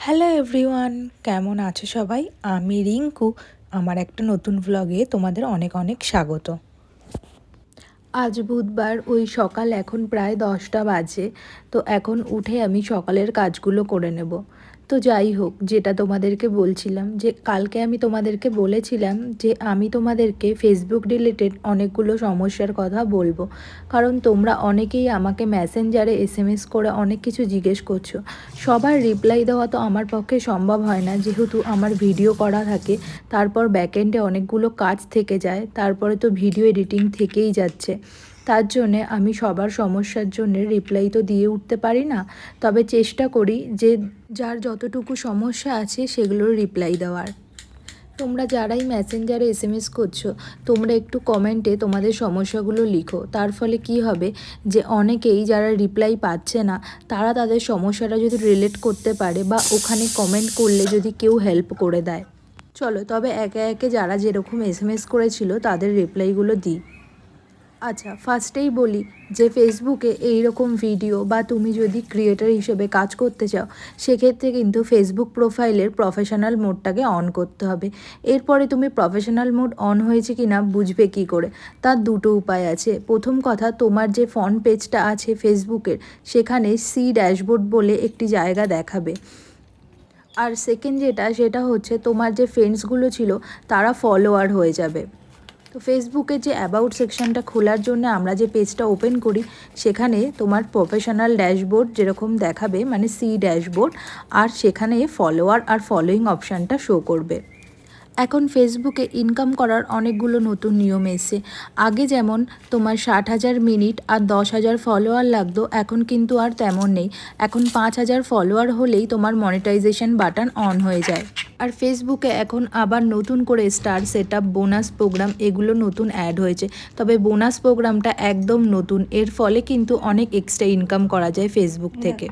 Hello everyone, কেমন আছো সবাই? আমি রিঙ্কু। আমার একটা নতুন ভ্লগে তোমাদের অনেক অনেক স্বাগত। আজ বুধবার, ওই সকাল এখন প্রায় 10টা বাজে। তো এখন উঠে আমি সকালের কাজগুলো করে নেব। তো যাই হোক, যেটা তোমাদেরকে বলছিলাম, যে কালকে আমি তোমাদেরকে বলেছিলাম যে আমি তোমাদেরকে ফেসবুক রিলেটেড অনেকগুলো সমস্যার কথা বলবো। কারণ তোমরা অনেকেই আমাকে মেসেঞ্জারে এসএমএস করে অনেক কিছু জিজ্ঞেস করছো। সবার রিপ্লাই দেওয়া তো আমার পক্ষে সম্ভব হয় না, যেহেতু আমার ভিডিও করা থাকে, তারপর ব্যাকএন্ডে অনেকগুলো কাজ থেকে যায়, তারপরে তো ভিডিও এডিটিং থেকেই যাচ্ছে। তার জন্যে আমি সবার সমস্যার জন্য রিপ্লাই তো দিয়ে উঠতে পারি না, তবে চেষ্টা করি যে যার যতটুকু সমস্যা আছে সেগুলোর রিপ্লাই দেওয়ার। তোমরা যারাই মেসেঞ্জারে এসএমএস করছো, তোমরা একটু কমেন্টে তোমাদের সমস্যাগুলো লিখো। তার ফলে কি হবে, যে অনেকেই যারা রিপ্লাই পাচ্ছে না, তারা তাদের সমস্যাটা যদি রিলেট করতে পারে বা ওখানে কমেন্ট করলে যদি কেউ হেল্প করে দেয়। চলো তবে একে একে যারা যেরকম এসএমএস করেছিল তাদের রিপ্লাইগুলো দিই। আচ্ছা, ফার্স্টেই বলি যে ফেসবুকে এই রকম ভিডিও বা তুমি যদি ক্রিয়েটর হিসেবে কাজ করতে চাও, সেক্ষেত্রে কিন্তু ফেসবুক প্রোফাইলের প্রফেশনাল মোডটাকে অন করতে হবে। এরপরে তুমি প্রফেশনাল মোড অন হয়েছে কি না বুঝবে কি করে, তার দুটো উপায় আছে। প্রথম কথা, তোমার যে ফ্রন্ট পেজটা আছে ফেসবুকের, সেখানে সি ড্যাশবোর্ড বলে একটি জায়গা দেখাবে। আর সেকেন্ড সেটা হচ্ছে তোমার যে ফ্রেন্ডসগুলো ছিল তারা ফলোয়ার হয়ে যাবে। তো ফেসবুকের যে অ্যাবাউট সেকশনটা খোলার জন্য আমরা যে পেজটা ওপেন করি, সেখানে তোমার প্রফেশনাল ড্যাশবোর্ড যেরকম দেখাবে, মানে সি ড্যাশবোর্ড, আর সেখানে ফলোয়ার আর ফলোয়িং অপশানটা শো করবে। এখন ফেসবুকে ইনকাম করার অনেকগুলো নতুন নিয়ম এসে। আগে যেমন তোমার 60,000 মিনিট আর 10,000 ফলোয়ার লাগতো, এখন কিন্তু আর তেমন নেই। এখন 5,000 ফলোয়ার হলেই তোমার মনিটাইজেশন বাটন অন হয়ে যায়। আর ফেসবুকে এখন আবার নতুন করে স্টার সেটআপ, বোনাস প্রোগ্রাম, এগুলো নতুন অ্যাড হয়েছে। তবে বোনাস প্রোগ্রামটা একদম নতুন, এর ফলে কিন্তু অনেক এক্সট্রা ইনকাম করা যায় ফেসবুক থেকে।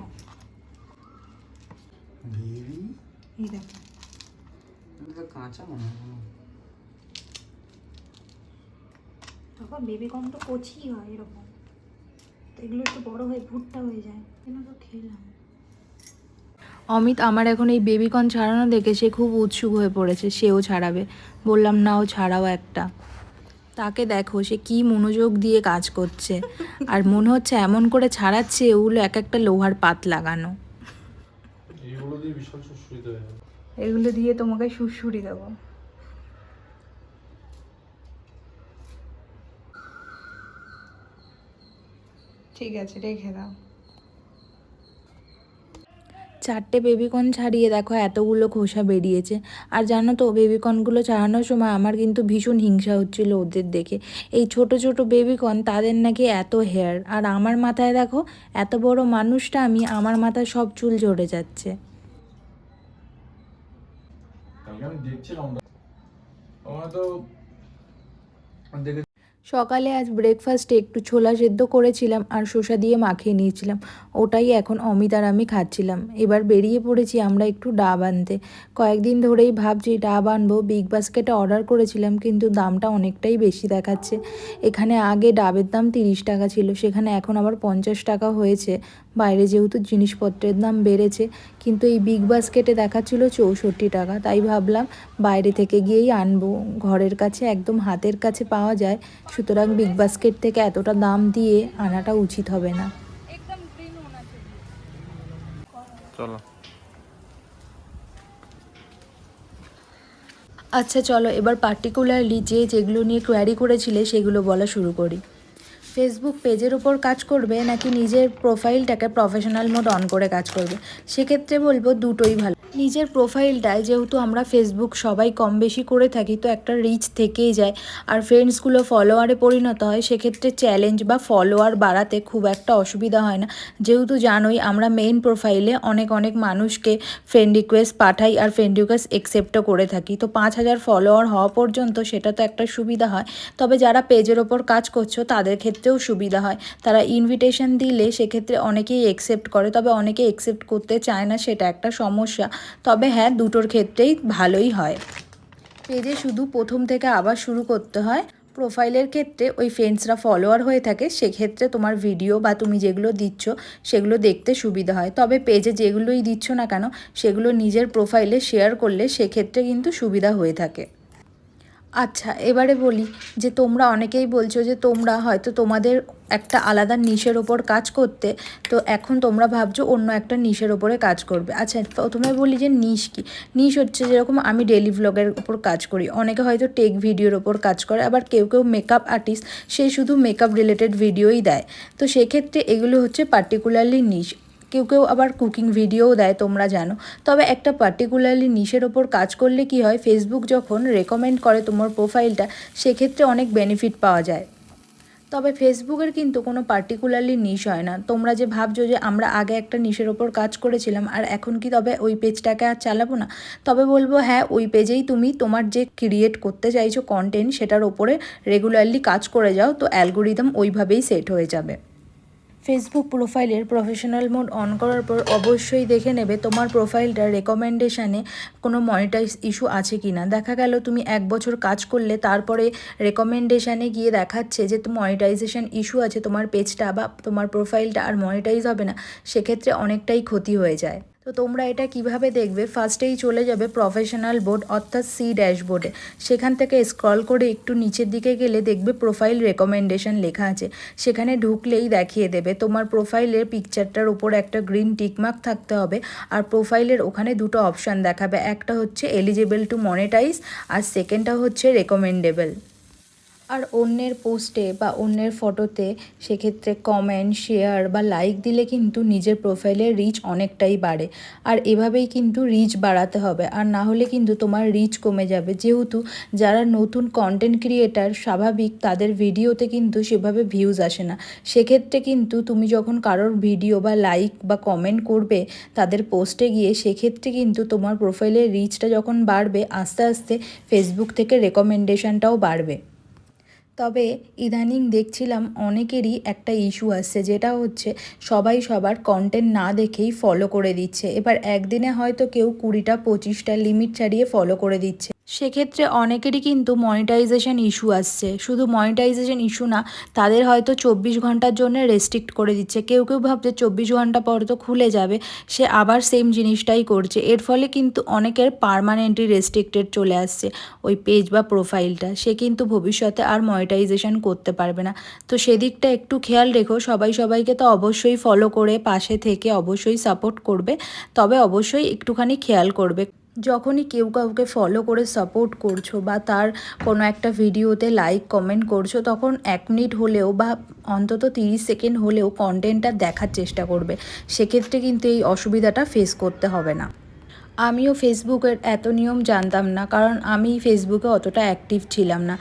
তখন বেবিকর্ন তো কচি হয় এরকম, তো এগুলো একটু বড় হয়ে ভুট্টা হয়ে যায়, কেন তো খেলাম। অমিত আমার এখন এই বেবিকর্ন ছাড়ানো দেখে সে খুব উৎসুক হয়ে পড়েছে, সেও ছাড়াবে। বললাম না, ও ছাড়াও একটা। তাকে দেখো, সে কি মনোযোগ দিয়ে কাজ করছে, আর মনে হচ্ছে এমন করে ছাড়াচ্ছে ওগুলো এক একটা লোহার পাত লাগানো। এগুলো দিয়ে তোমাকে সুড়সুড়ি দেবো। ঠিক আছে, রেখে দাও। 4টে বেবিকর্ন ছাড়িয়ে দেখো এতগুলো খোসা বেরিয়েছে। আর জানো তো, বেবিকর্নগুলো ছাড়ানোর সময় আমার কিন্তু ভীষণ হিংসা হচ্ছিল ওদের দেখে। এই ছোট ছোট বেবিকর্ন, তাদের নাকি এত হেয়ার, আর আমার মাথায় দেখো এত বড় মানুষটা আমি, আমার মাথায় সব চুল ঝরে যাচ্ছে। সকালে আজ ব্রেকফাস্টে একটু ছোলা সেদ্ধ করেছিলাম আর শসা দিয়ে মাখিয়ে নিয়েছিলাম, ওটাই এখন অমিত আর আমি খাচ্ছিলাম। এবার বেরিয়ে পড়েছি আমরা একটু ডাব আনতে। কয়েকদিন ধরেই ভাবছি ডাব আনবো, বিগ বাস্কেটে অর্ডার করেছিলাম, কিন্তু দামটা অনেকটাই বেশি দেখাচ্ছে। এখানে আগে ডাবের দাম 30 টাকা ছিল, সেখানে এখন আবার 50 টাকা হয়েছে। বাইরে যেহেতু জিনিসপত্রের দাম বেড়েছে, কিন্তু এই বিগ বাস্কেটে দেখাচ্ছিল 64 টাকা। তাই ভাবলাম বাইরে থেকে গিয়েই আনবো, ঘরের কাছে একদম হাতের কাছে পাওয়া যায়, সুতরাং বিগ বাস্কেট থেকে এতটা দাম দিয়ে আনাটা উচিত হবে না। চলো, আচ্ছা চলো, এবার পার্টিকুলারলি যেগুলো নিয়ে কোয়ারি করেছিলে সেগুলো বলা শুরু করি। ফেসবুক পেজের ওপর কাজ করবে নাকি নিজের প্রোফাইলটাকে প্রফেশনাল মোড অন করে কাজ করবে? সেক্ষেত্রে বলবো দুটোই ভালো। নিজের প্রোফাইলটায় যেহেতু আমরা ফেসবুক সবাই কম বেশি করে থাকি, তো একটা রিচ থেকেই যায়, আর ফ্রেন্ডসগুলো ফলোয়ারে পরিণত হয়, সেক্ষেত্রে চ্যালেঞ্জ বা ফলোয়ার বাড়াতে খুব একটা অসুবিধা হয় না। যেহেতু জানোই আমরা মেইন প্রোফাইলে অনেক অনেক মানুষকে ফ্রেন্ড রিকোয়েস্ট পাঠাই আর ফ্রেন্ড রিকোয়েস্ট অ্যাকসেপ্টও করে থাকি, তো 5,000 ফলোয়ার হওয়া পর্যন্ত সেটা তো একটা সুবিধা হয়। তবে যারা পেজের ওপর কাজ করছো তাদের ক্ষেত্রেও সুবিধা হয়, তারা ইনভিটেশন দিলে সেক্ষেত্রে অনেকেই অ্যাকসেপ্ট করে, তবে অনেকেই অ্যাকসেপ্ট করতে চায় না, সেটা একটা সমস্যা। তবে হ্যাঁ, দুটোর ক্ষেত্রেই ভালোই হয়। পেজে শুধু প্রথম থেকে আবার শুরু করতে হয়, প্রোফাইলের ক্ষেত্রে ওই ফ্রেন্ডসরা ফলোয়ার হয়ে থাকে, সেক্ষেত্রে তোমার ভিডিও বা তুমি যেগুলো দিচ্ছ সেগুলো দেখতে সুবিধা হয়। তবে পেজে যেগুলোই দিচ্ছ না কেন সেগুলো নিজের প্রোফাইলে শেয়ার করলে সেক্ষেত্রে কিন্তু সুবিধা হয়ে থাকে। আচ্ছা, এবারে বলি যে তোমরা অনেকেই বলছো যে তোমরা হয়তো তোমাদের একটা আলাদা নিশের ওপর কাজ করতে, তো এখন তোমরা ভাবছো অন্য একটা নিশের ওপরে কাজ করবে। আচ্ছা, প্রথমে বলি যে নিশ কি। নিশ হচ্ছে যেরকম আমি ডেলি ভ্লগের ওপর কাজ করি, অনেকে হয়তো টেক ভিডিওর ওপর কাজ করে, আবার কেউ কেউ মেকআপ আর্টিস্ট, সে শুধু মেকআপ রিলেটেড ভিডিওই দেয়। তো সেক্ষেত্রে এগুলো হচ্ছে পার্টিকুলারলি নিশ। কেউ কেউ আবার কুকিং ভিডিওও দেয়, তোমরা জানো। তবে একটা পার্টিকুলারলি নিশের ওপর কাজ করলে কি হয়, ফেসবুক যখন রেকমেন্ড করে তোমার প্রোফাইলটা, সেক্ষেত্রে অনেক বেনিফিট পাওয়া যায়। তবে ফেসবুকের কিন্তু কোনো পার্টিকুলারলি নিশ হয় না। তোমরা যে ভাবছো যে আমরা আগে একটা নিশের ওপর কাজ করেছিলাম আর এখন কি তবে ওই পেজটাকে আর চালাবো না, তবে বলবো হ্যাঁ, ওই পেজেই তুমি তোমার যে ক্রিয়েট করতে চাইছো কন্টেন্ট, সেটার ওপরে রেগুলারলি কাজ করে যাও, তো অ্যালগোরিদম ওইভাবেই সেট হয়ে যাবে। ফেসবুক প্রোফাইলের প্রফেশনাল মোড অন করার পর অবশ্যই দেখে নেবে তোমার প্রোফাইলটার রেকমেন্ডেশানে কোনো মনিটাইজ ইস্যু আছে কি না। দেখা গেল তুমি 1 বছর কাজ করলে তারপরে রেকমেন্ডেশানে গিয়ে দেখাচ্ছে যে মনিটাইজেশন ইস্যু আছে তোমার পেজটা বা তোমার প্রোফাইলটা, আর মনিটাইজ হবে না, সেক্ষেত্রে অনেকটাই ক্ষতি হয়ে যায়। তো তোমরা এটা কিভাবে দেখবে, ফার্স্টেই চলে যাবে প্রফেশনাল বোর্ড অর্থাৎ সি ড্যাশবোর্ডে। সেখান থেকে স্ক্রল করে একটু নিচের দিকে গেলে দেখবে প্রোফাইল রেকমেন্ডেশন লেখা আছে। সেখানে ঢুকলেই দেখিয়ে দেবে তোমার প্রোফাইলের পিকচারটার উপর একটা গ্রিন টিকমার্ক থাকতে হবে, আর প্রোফাইলের ওখানে দুটো অপশান দেখাবে, একটা হচ্ছে এলিজিবল টু মনিটাইজ আর সেকেন্ডটা হচ্ছে রেকমেন্ডেবল। আর অন্যের পোস্টে বা অন্যের ফটোতে সেক্ষেত্রে কমেন্ট, শেয়ার বা লাইক দিলে কিন্তু নিজের প্রোফাইলের রিচ অনেকটাই বাড়ে। আর এভাবেই কিন্তু রিচ বাড়াতে হবে, আর না হলে কিন্তু তোমার রিচ কমে যাবে। যেহেতু যারা নতুন কন্টেন্ট ক্রিয়েটার, স্বাভাবিক তাদের ভিডিওতে কিন্তু সেভাবে ভিউজ আসে না। সেক্ষেত্রে কিন্তু তুমি যখন কারোর ভিডিও বা লাইক বা কমেন্ট করবে তাদের পোস্টে গিয়ে, সেক্ষেত্রে কিন্তু তোমার প্রোফাইলের রিচটা যখন বাড়বে, আস্তে আস্তে ফেসবুক থেকে রেকমেন্ডেশনটাও বাড়বে। তবে ইদানিং দেখছিলাম অনেকেরই একটা ইস্যু আসছে, যেটা হচ্ছে সবাই সবার কন্টেন্ট না দেখেই ফলো করে দিচ্ছে। এবার একদিনে হয়তো কেউ 20টা 25টা লিমিট ছাড়িয়ে ফলো করে দিচ্ছে। সেক্ষেত্রে অনেকেরই কিন্তু মনিটাইজেশন ইস্যু আসছে। শুধু মনিটাইজেশন ইস্যু না, তাদের হয়তো 24 ঘন্টার জন্য রেস্ট্রিক্ট করে দিচ্ছে। কেউ কেউ ভাবছে 24 ঘন্টা পর তো খুলে যাবে, সে আবার সেম জিনিসটাই করছে। এর ফলে কিন্তু অনেকের পার্মানেন্টলি রেস্ট্রিক্টেড চলে আসছে ওই পেজ বা প্রোফাইলটা। সে কিন্তু ভবিষ্যতে আর মনিটাইজেশন করতে পারবে না। তো সেদিকটা একটু খেয়াল রেখো। সবাই সবাইকে তো অবশ্যই ফলো করে পাশে থেকে অবশ্যই সাপোর্ট করবে, তবে অবশ্যই একটুখানি খেয়াল করবে। যখনই কেউ কাউকে ফলো করে সাপোর্ট করছো বা তার কোনো একটা ভিডিওতে লাইক কমেন্ট করছো, তখন 1 মিনিট হলেও বা অন্তত 30 সেকেন্ড হলেও কন্টেন্টটা দেখার চেষ্টা করবে। সেক্ষেত্রে কিন্তু এই অসুবিধাটা ফেস করতে হবে না। আমিও ফেসবুকের এত নিয়ম জানতাম না, কারণ আমি ফেসবুকে অতটা অ্যাক্টিভ ছিলাম না।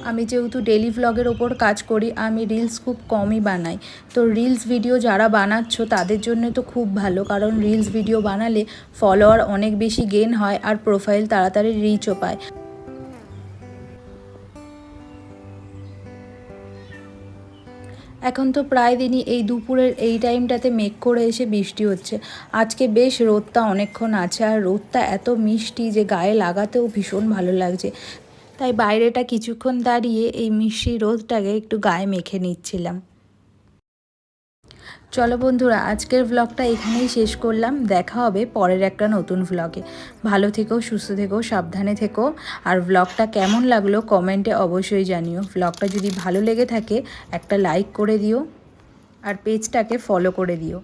আমি যেহেতু ডেলি ভ্লগের ওপর কাজ করি, আমি রিলস খুব কমই বানাই। তো রিলস ভিডিও যারা বানাচ্ছ তাদের জন্য তো খুব ভালো, কারণ রিলস ভিডিও বানালে ফলোয়ার অনেক বেশি গেইন হয় আর প্রোফাইল তাড়াতাড়ি রিচও পায়। এখন তো প্রায় দিনই এই দুপুরের এই টাইমটাতে মেঘ করে এসে বৃষ্টি হচ্ছে। আজকে বেশ রোদটা অনেকক্ষণ আছে, আর রোদটা এত মিষ্টি যে গায়ে লাগাতেও ভীষণ ভালো লাগছে। তাই বাইরেটা কিছুক্ষণ দাঁড়িয়ে এই মিষ্টি রোদটাকে একটু গায়ে মেখে নিচ্ছিলাম। চলো বন্ধুরা, আজকের ভ্লগটা এখানেই শেষ করলাম। দেখা হবে পরের একটা নতুন ভ্লগে। ভালো থেকো, সুস্থ থেকো, সাবধানে থেকো। আর ভ্লগটা কেমন লাগলো কমেন্টে অবশ্যই জানিও। ভ্লগটা যদি ভালো লেগে থাকে একটা লাইক করে দিও, আর পেজটাকে ফলো করে দিও।